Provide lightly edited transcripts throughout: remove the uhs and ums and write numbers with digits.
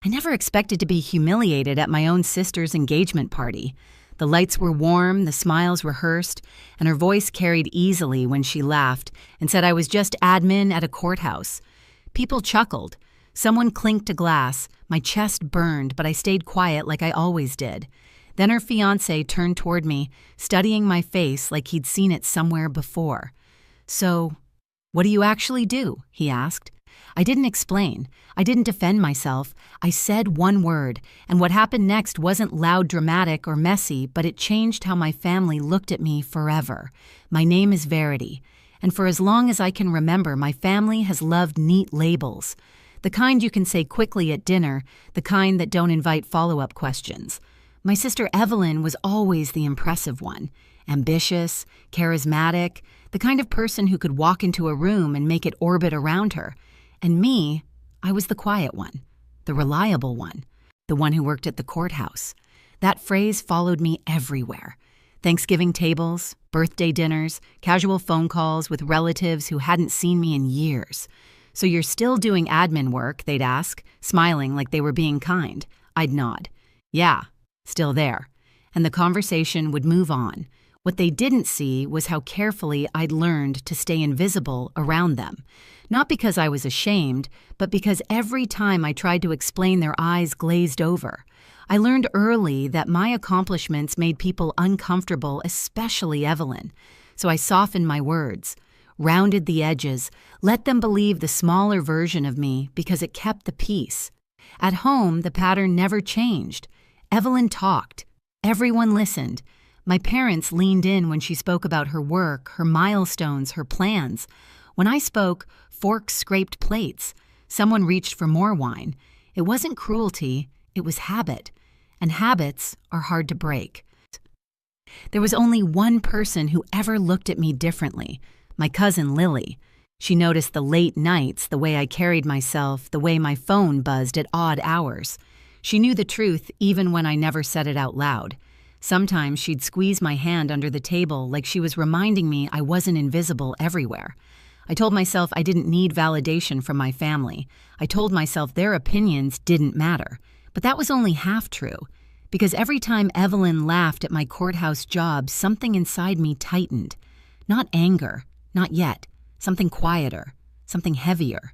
I never expected to be humiliated at my own sister's engagement party. The lights were warm, the smiles rehearsed, and her voice carried easily when she laughed and said I was just admin at a courthouse. People chuckled. Someone clinked a glass. My chest burned, but I stayed quiet like I always did. Then her fiancé turned toward me, studying my face like he'd seen it somewhere before. "So, what do you actually do?" he asked. I didn't explain. I didn't defend myself. I said one word, and what happened next wasn't loud, dramatic, or messy, but it changed how my family looked at me forever. My name is Verity, and for as long as I can remember, my family has loved neat labels. The kind you can say quickly at dinner, the kind that don't invite follow-up questions. My sister Evelyn was always the impressive one. Ambitious, charismatic, the kind of person who could walk into a room and make it orbit around her. And me, I was the quiet one, the reliable one, the one who worked at the courthouse. That phrase followed me everywhere. Thanksgiving tables, birthday dinners, casual phone calls with relatives who hadn't seen me in years. "So you're still doing admin work?" they'd ask, smiling like they were being kind. I'd nod. "Yeah, still there." And the conversation would move on. What they didn't see was how carefully I'd learned to stay invisible around them. Not because I was ashamed, but because every time I tried to explain, their eyes glazed over. I learned early that my accomplishments made people uncomfortable, especially Evelyn. So I softened my words, rounded the edges, let them believe the smaller version of me because it kept the peace. At home, the pattern never changed. Evelyn talked. Everyone listened. My parents leaned in when she spoke about her work, her milestones, her plans. When I spoke, forks scraped plates. Someone reached for more wine. It wasn't cruelty, it was habit. And habits are hard to break. There was only one person who ever looked at me differently, my cousin Lily. She noticed the late nights, the way I carried myself, the way my phone buzzed at odd hours. She knew the truth even when I never said it out loud. Sometimes she'd squeeze my hand under the table like she was reminding me I wasn't invisible everywhere. I told myself I didn't need validation from my family. I told myself their opinions didn't matter. But that was only half true, because every time Evelyn laughed at my courthouse job, something inside me tightened. Not anger, not yet. Something quieter, something heavier.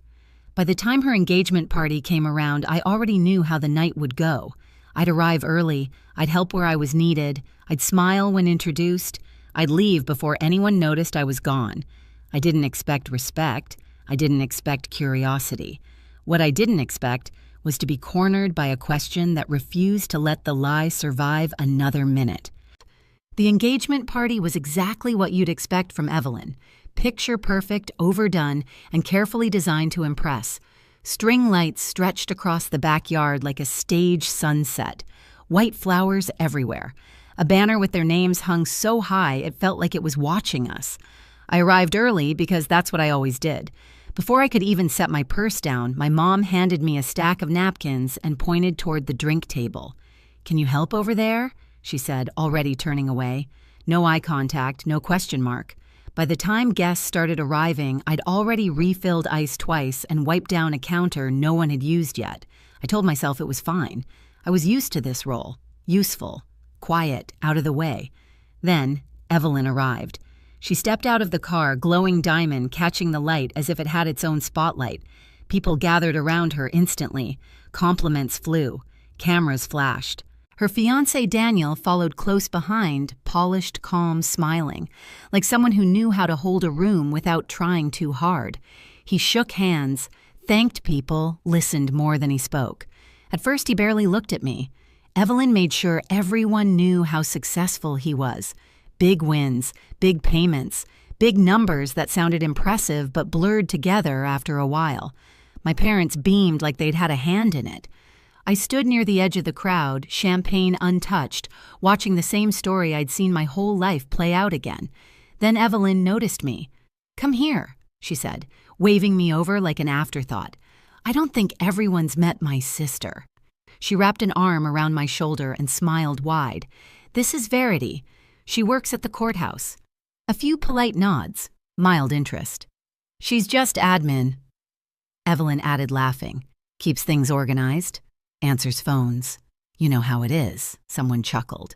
By the time her engagement party came around, I already knew how the night would go. I'd arrive early, I'd help where I was needed, I'd smile when introduced, I'd leave before anyone noticed I was gone. I didn't expect respect, I didn't expect curiosity. What I didn't expect was to be cornered by a question that refused to let the lie survive another minute. The engagement party was exactly what you'd expect from Evelyn. Picture perfect, overdone, and carefully designed to impress. String lights stretched across the backyard like a stage sunset. White flowers everywhere. A banner with their names hung so high it felt like it was watching us. I arrived early because that's what I always did. Before I could even set my purse down, my mom handed me a stack of napkins and pointed toward the drink table. "Can you help over there?" she said, already turning away. No eye contact, no question mark. By the time guests started arriving, I'd already refilled ice twice and wiped down a counter no one had used yet. I told myself it was fine. I was used to this role. Useful. Quiet. Out of the way. Then, Evelyn arrived. She stepped out of the car, glowing diamond, catching the light as if it had its own spotlight. People gathered around her instantly. Compliments flew. Cameras flashed. Her fiancé Daniel followed close behind, polished, calm, smiling, like someone who knew how to hold a room without trying too hard. He shook hands, thanked people, listened more than he spoke. At first, he barely looked at me. Evelyn made sure everyone knew how successful he was. Big wins, big payments, big numbers that sounded impressive but blurred together after a while. My parents beamed like they'd had a hand in it. I stood near the edge of the crowd, champagne untouched, watching the same story I'd seen my whole life play out again. Then Evelyn noticed me. "Come here," she said, waving me over like an afterthought. "I don't think everyone's met my sister." She wrapped an arm around my shoulder and smiled wide. "This is Verity. She works at the courthouse." A few polite nods, mild interest. "She's just admin," Evelyn added, laughing. "Keeps things organized." Answers phones. You know how it is, someone chuckled.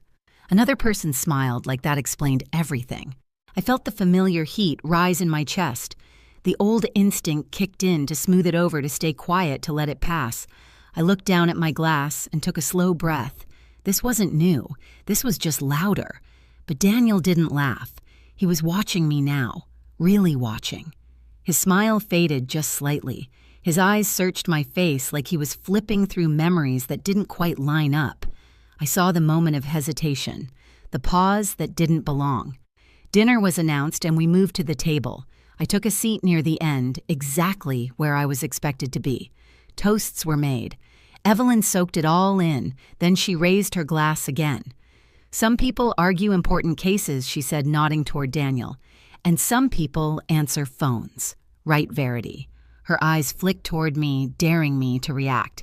Another person smiled like that explained everything. I felt the familiar heat rise in my chest. The old instinct kicked in to smooth it over to stay quiet to let it pass. I looked down at my glass and took a slow breath. This wasn't new. This was just louder. But Daniel didn't laugh. He was watching me now, really watching. His smile faded just slightly. His eyes searched my face like he was flipping through memories that didn't quite line up. I saw the moment of hesitation, the pause that didn't belong. Dinner was announced and we moved to the table. I took a seat near the end, exactly where I was expected to be. Toasts were made. Evelyn soaked it all in, then she raised her glass again. Some people argue important cases, she said, nodding toward Daniel. And some people answer phones. Right, Verity. Her eyes flicked toward me, daring me to react.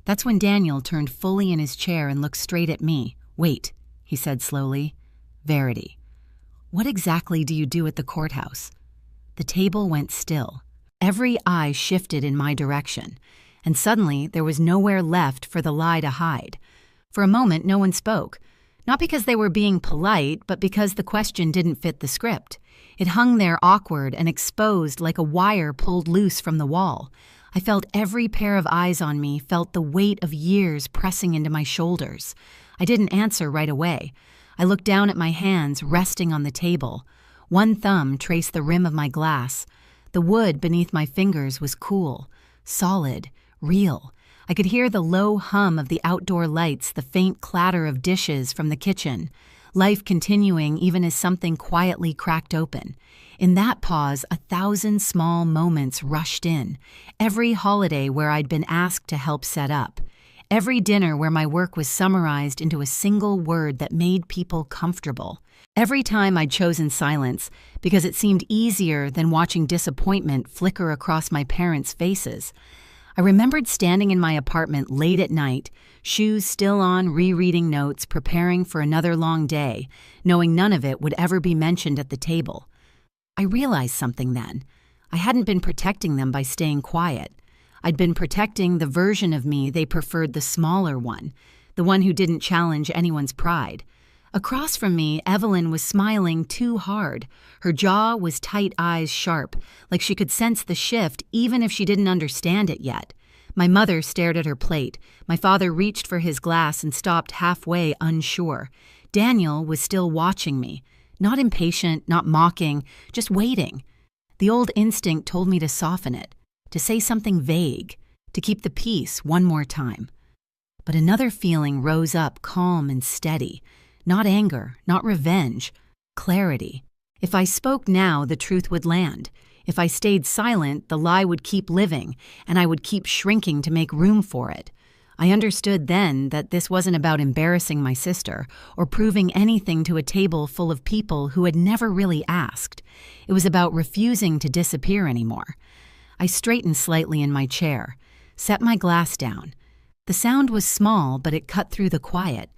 That's when Daniel turned fully in his chair and looked straight at me. Wait, he said slowly. Verity, what exactly do you do at the courthouse? The table went still. Every eye shifted in my direction, and suddenly there was nowhere left for the lie to hide. For a moment, no one spoke. Not because they were being polite, but because the question didn't fit the script. It hung there awkward and exposed like a wire pulled loose from the wall. I felt every pair of eyes on me, felt the weight of years pressing into my shoulders. I didn't answer right away. I looked down at my hands resting on the table. One thumb traced the rim of my glass. The wood beneath my fingers was cool, solid, real. I could hear the low hum of the outdoor lights, the faint clatter of dishes from the kitchen. Life continuing even as something quietly cracked open. In that pause, 1,000 small moments rushed in. Every holiday where I'd been asked to help set up. Every dinner where my work was summarized into a single word that made people comfortable. Every time I'd chosen silence because it seemed easier than watching disappointment flicker across my parents' faces. I remembered standing in my apartment late at night, shoes still on, rereading notes, preparing for another long day, knowing none of it would ever be mentioned at the table. I realized something then. I hadn't been protecting them by staying quiet. I'd been protecting the version of me they preferred, the smaller one, the one who didn't challenge anyone's pride. Across from me, Evelyn was smiling too hard. Her jaw was tight, eyes sharp, like she could sense the shift even if she didn't understand it yet. My mother stared at her plate. My father reached for his glass and stopped halfway, unsure. Daniel was still watching me, not impatient, not mocking, just waiting. The old instinct told me to soften it, to say something vague, to keep the peace one more time. But another feeling rose up, calm and steady. Not anger, not revenge, clarity. If I spoke now, the truth would land. If I stayed silent, the lie would keep living, and I would keep shrinking to make room for it. I understood then that this wasn't about embarrassing my sister or proving anything to a table full of people who had never really asked. It was about refusing to disappear anymore. I straightened slightly in my chair, set my glass down. The sound was small, but it cut through the quiet.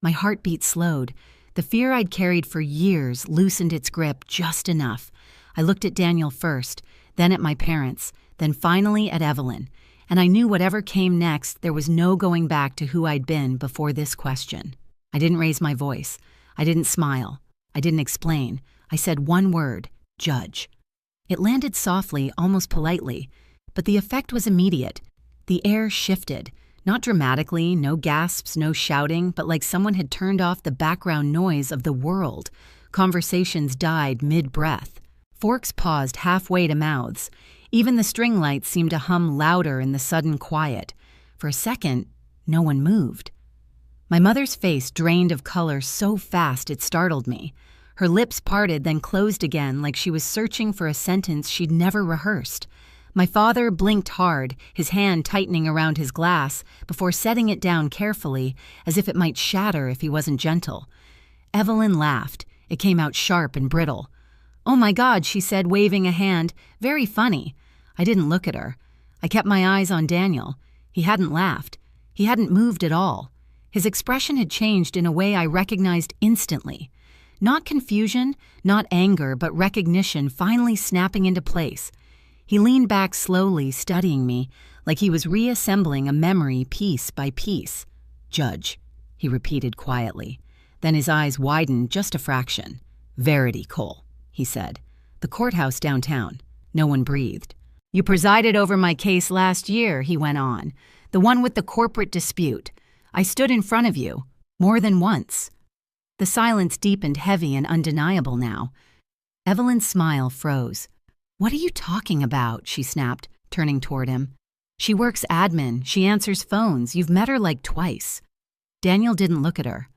My heartbeat slowed. The fear I'd carried for years loosened its grip just enough. I looked at Daniel first, then at my parents, then finally at Evelyn. And I knew whatever came next, there was no going back to who I'd been before this question. I didn't raise my voice. I didn't smile. I didn't explain. I said one word, judge. It landed softly, almost politely, but the effect was immediate. The air shifted. Not dramatically, no gasps, no shouting, but like someone had turned off the background noise of the world. Conversations died mid-breath. Forks paused halfway to mouths. Even the string lights seemed to hum louder in the sudden quiet. For a second, no one moved. My mother's face drained of color so fast it startled me. Her lips parted, then closed again like she was searching for a sentence she'd never rehearsed. My father blinked hard, his hand tightening around his glass, before setting it down carefully, as if it might shatter if he wasn't gentle. Evelyn laughed. It came out sharp and brittle. "Oh my God," she said, waving a hand. "Very funny." I didn't look at her. I kept my eyes on Daniel. He hadn't laughed. He hadn't moved at all. His expression had changed in a way I recognized instantly. Not confusion, not anger, but recognition finally snapping into place. He leaned back slowly, studying me, like he was reassembling a memory piece by piece. "Judge," he repeated quietly. Then his eyes widened just a fraction. "Verity, Cole," he said. "The courthouse downtown." No one breathed. "You presided over my case last year," he went on. "The one with the corporate dispute. I stood in front of you, more than once." The silence deepened, heavy and undeniable now. Evelyn's smile froze. "What are you talking about?" she snapped, turning toward him. "She works admin. She answers phones. You've met her like twice." Daniel didn't look at her.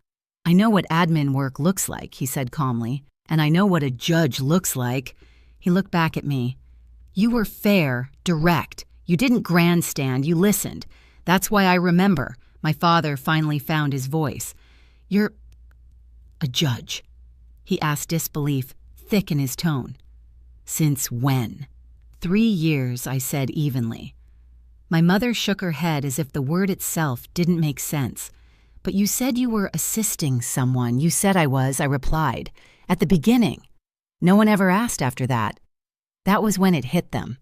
"I know what admin work looks like," he said calmly, "and I know what a judge looks like." He looked back at me. "You were fair, direct. You didn't grandstand. You listened. That's why I remember." My father finally found his voice. "You're a judge?" he asked, disbelief thick in his tone. "Since when?" 3 years, I said evenly. My mother shook her head as if the word itself didn't make sense. "But you said you were assisting someone." "You said I was," I replied. "At the beginning." No one ever asked after that. That was when it hit them.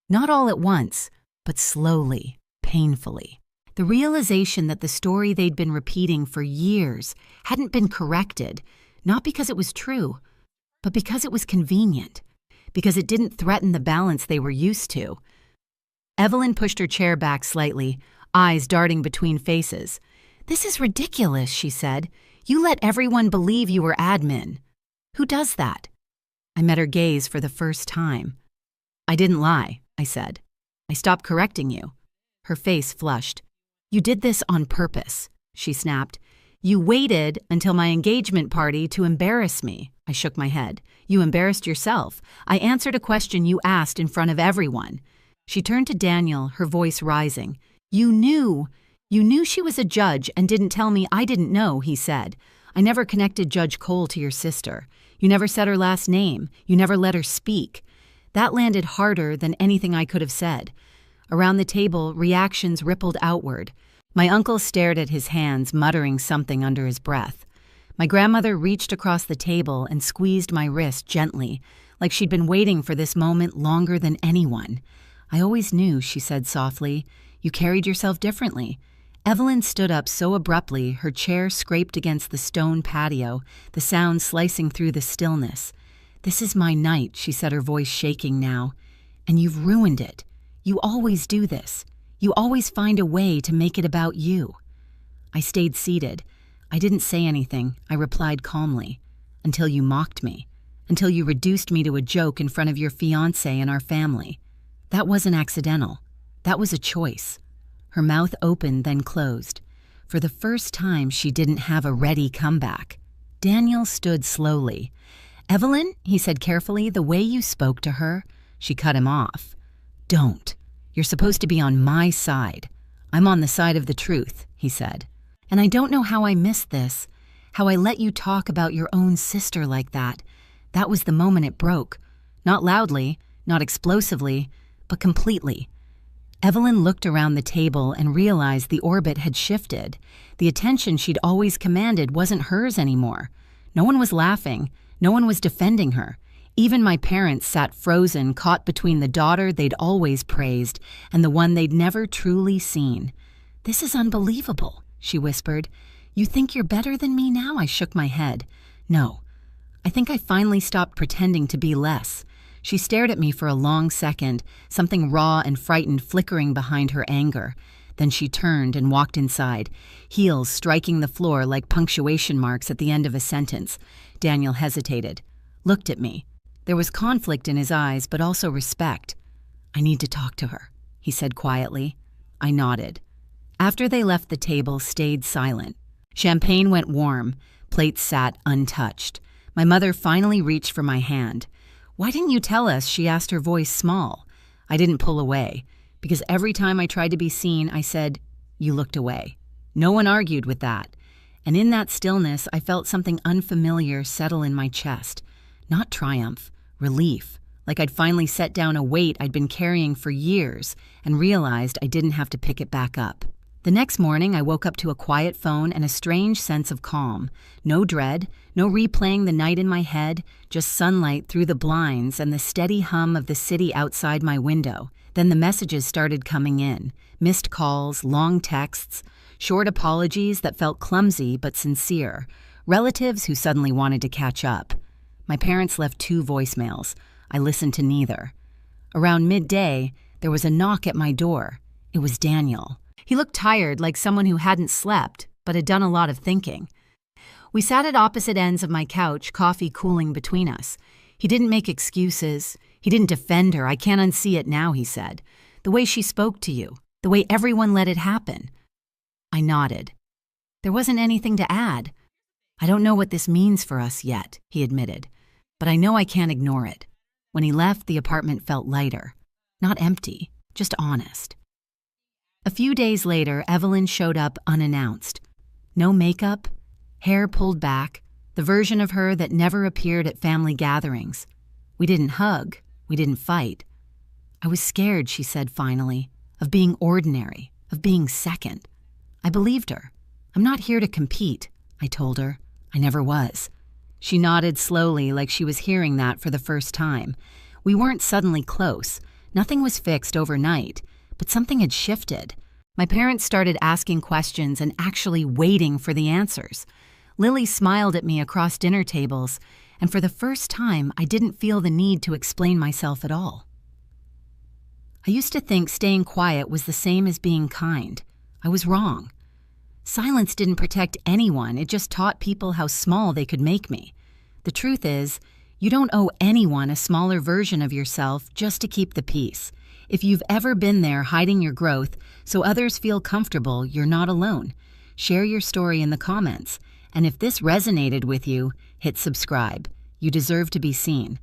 Not all at once, but slowly, painfully. The realization that the story they'd been repeating for years hadn't been corrected, not because it was true, but because it was convenient, because it didn't threaten the balance they were used to. Evelyn pushed her chair back slightly, eyes darting between faces. "This is ridiculous," she said. "You let everyone believe you were admin. Who does that?" I met her gaze for the first time. "I didn't lie," I said. "I stopped correcting you." Her face flushed. "You did this on purpose," she snapped. "You waited until my engagement party to embarrass me." I shook my head. "You embarrassed yourself. I answered a question you asked in front of everyone." She turned to Daniel, her voice rising. You knew she was a judge and didn't tell me I didn't know," he said. "I never connected Judge Cole to your sister. You never said her last name. You never let her speak." That landed harder than anything I could have said. Around the table, reactions rippled outward. My uncle stared at his hands, muttering something under his breath. My grandmother reached across the table and squeezed my wrist gently, like she'd been waiting for this moment longer than anyone. "I always knew," she said softly. "You carried yourself differently." Evelyn stood up so abruptly, her chair scraped against the stone patio, the sound slicing through the stillness. "This is my night," she said, her voice shaking now. "And you've ruined it. You always do this. You always find a way to make it about you." I stayed seated. I didn't say anything. I replied calmly. "Until you mocked me. Until you reduced me to a joke in front of your fiancé and our family. That wasn't accidental. That was a choice." Her mouth opened, then closed. For the first time, she didn't have a ready comeback. Daniel stood slowly. "Evelyn," he said carefully, "the way you spoke to her." She cut him off. "Don't. You're supposed to be on my side." "I'm on the side of the truth," he said. "And I don't know how I missed this, how I let you talk about your own sister like that. That was the moment it broke. Not loudly, not explosively, but completely." Evelyn looked around the table and realized the orbit had shifted. The attention she'd always commanded wasn't hers anymore. No one was laughing. No one was defending her. Even my parents sat frozen, caught between the daughter they'd always praised and the one they'd never truly seen. "This is unbelievable," she whispered. "You think you're better than me now?" I shook my head. "No. I think I finally stopped pretending to be less." She stared at me for a long second, something raw and frightened flickering behind her anger. Then she turned and walked inside, heels striking the floor like punctuation marks at the end of a sentence. Daniel hesitated, looked at me. There was conflict in his eyes, but also respect. "I need to talk to her," he said quietly. I nodded. After they left, the table stayed silent. Champagne went warm. Plates sat untouched. My mother finally reached for my hand. "Why didn't you tell us?" she asked, her voice small. I didn't pull away, because every time I tried to be seen, I said, "You looked away." No one argued with that. And in that stillness, I felt something unfamiliar settle in my chest. Not triumph, relief, like I'd finally set down a weight I'd been carrying for years and realized I didn't have to pick it back up. The next morning, I woke up to a quiet phone and a strange sense of calm. No dread, no replaying the night in my head, just sunlight through the blinds and the steady hum of the city outside my window. Then the messages started coming in. Missed calls, long texts, short apologies that felt clumsy but sincere. Relatives who suddenly wanted to catch up. My parents left 2 voicemails. I listened to neither. Around midday, there was a knock at my door. It was Daniel. He looked tired, like someone who hadn't slept, but had done a lot of thinking. We sat at opposite ends of my couch, coffee cooling between us. He didn't make excuses. He didn't defend her. I can't unsee it now, he said. The way she spoke to you. The way everyone let it happen. I nodded. There wasn't anything to add. I don't know what this means for us yet, he admitted, but I know I can't ignore it. When he left, the apartment felt lighter. Not empty, just honest. A few days later, Evelyn showed up unannounced. No makeup, hair pulled back, the version of her that never appeared at family gatherings. We didn't hug, we didn't fight. I was scared, she said finally, of being ordinary, of being second. I believed her. I'm not here to compete, I told her. I never was. She nodded slowly, like she was hearing that for the first time. We weren't suddenly close. Nothing was fixed overnight, but something had shifted. My parents started asking questions and actually waiting for the answers. Lily smiled at me across dinner tables, and for the first time, I didn't feel the need to explain myself at all. I used to think staying quiet was the same as being kind. I was wrong. Silence didn't protect anyone, it just taught people how small they could make me. The truth is, you don't owe anyone a smaller version of yourself just to keep the peace. If you've ever been there hiding your growth so others feel comfortable, you're not alone. Share your story in the comments. And if this resonated with you, hit subscribe. You deserve to be seen.